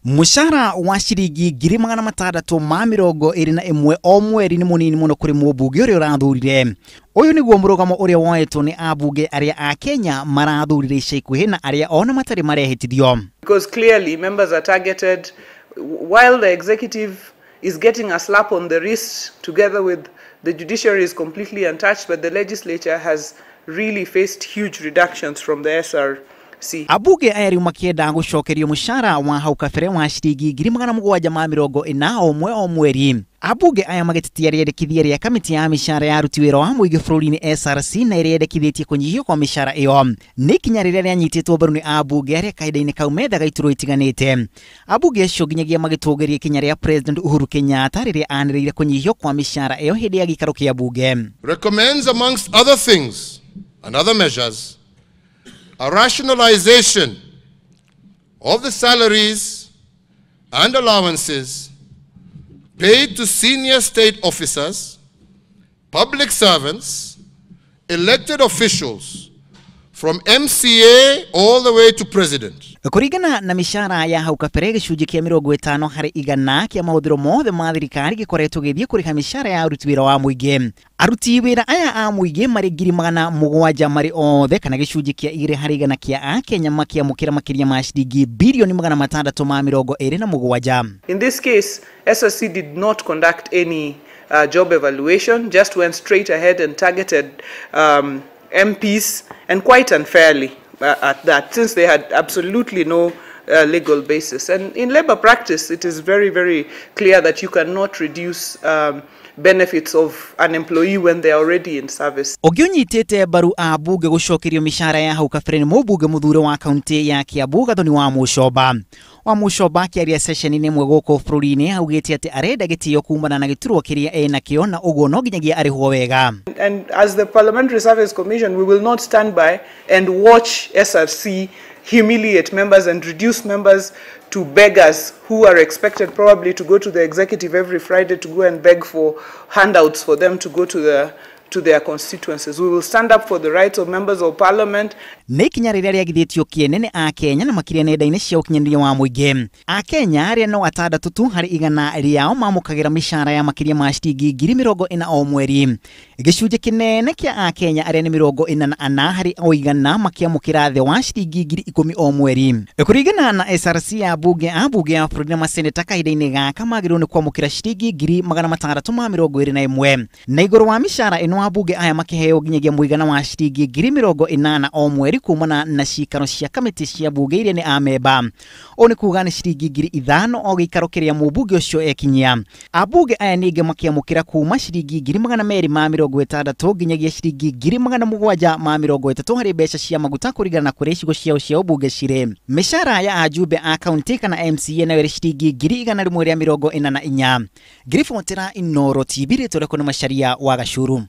Mucara wa ciringi ngiri magana matandatu ma mirongo iri na imwe o mweri ni munini muno kuri mbunge uria urathurire. Uyu niguo murugamo uria woetwo ni abunge aria a Kenya marathurire ica ikuhi na aria ona matari marehitithio. Because clearly members are targeted while the executive is getting a slap on the wrist together with the judiciary is completely untouched, but the legislature has really faced huge reductions from the SR. Abunge eeri makienda gucokerio mucara wa hau kabere wa ciringi ngiri magana mugwanja ma mirongo ina o mweri. Abunge aya magetitia yendekithie ria Kamiti ya micara ya aruti wira wa muingi bururi-ini SRC na yendekithitie kunyihio kwa micara iyo. Ni kinya riria rianyititwo mbaru ni abunge aria kahinda-ini kau methaga iturwa itiganite. Abunge acio nginyagia magitugeria kinya ria President Uhuru Kenyatta riria aniriire kunyihio kwa micara iyo hindi ya gikaro kia bunge. Recommends amongst other things and other measures a rationalization of the salaries and allowances paid to senior state officers, public servants, elected officials, from MCA all the way to president. Kuringana na micara ya hau kabere gicunji kia 50 hari igana kia mahuthiro mothe ma thirikari gikoretwo githie kuriha micara ya aruti wira wa muingi. Aruti wira aya a muingi mari ngiri magana mugwanja mari othe kana gicunji kia 2 hari igana kia a Kenya makiamukira makiria ma ciringi bilioni magana matandatu ma mirongo iri na mugwanja. In this case, SSC did not conduct any job evaluation, just went straight ahead and targeted MPs, and quite unfairly at that, since they had absolutely no legal basis. And in labor practice, it is very, very clear that you cannot reduce benefits of an employee when they are already in service. Ogionyitete baru abunge gucokerio micara ya hau kabere ni mubunge muthure wa kaunti ya Kiambu Gathoni wa Mucoba kiaria session-ini imwe guku bururi-ini augite ati arenda gitio kumana na giturwo kiria enakio na uguo no nginyagia arihwo wega. And as the Parliamentary Service Commission, we will not stand by and watch SRC humiliate members and reduce members to beggars who are expected probably to go to the executive every Friday to go and beg for handouts for them to go to their constituencies. We will stand up for the rights of members of parliament. Ni kinya riria riagithitio kienene a Kenya na makiria nenda-ini cia ukinyanĩria wa muingi. A Kenya aria no atandatu tu hari igana riao mamukagira micara ya makiria ma ciringi ngiri 40 o mweri. Gicunji kinene kia a Kenya aria ni 44 hari o igana makiamukira the wa ciringi ngiri 10 o mweri. Kuringana na SRC ya abunge ya bururi na maseneta kahinda-ini gaka magirwo ni kwamukira ciringi ngiri 621 na iguru wa micara ino abunge aya makiheo nginyagia muigana wa ciringi ngiri 80 o mweri kumana na cikaro cia kamiti cia bunge iria ni amemba. Oni kuga ni ciringi ngiri 5 o gikaro kiria mubunge ucio ekinyia. Abunge aya ninge makiamukira kuma ciringi ngiri 260 nginyagia ciringi ngiri 730 hari mbeca cia maguta kuringana na kuria icigo ciao cia ubunge cire. Micara ya ajumbe a kaunti kana MCA nayo iri ciringi ngiri 144. Ngiri Fotera Inoro TV ritore kuna macharia wa Gashuru.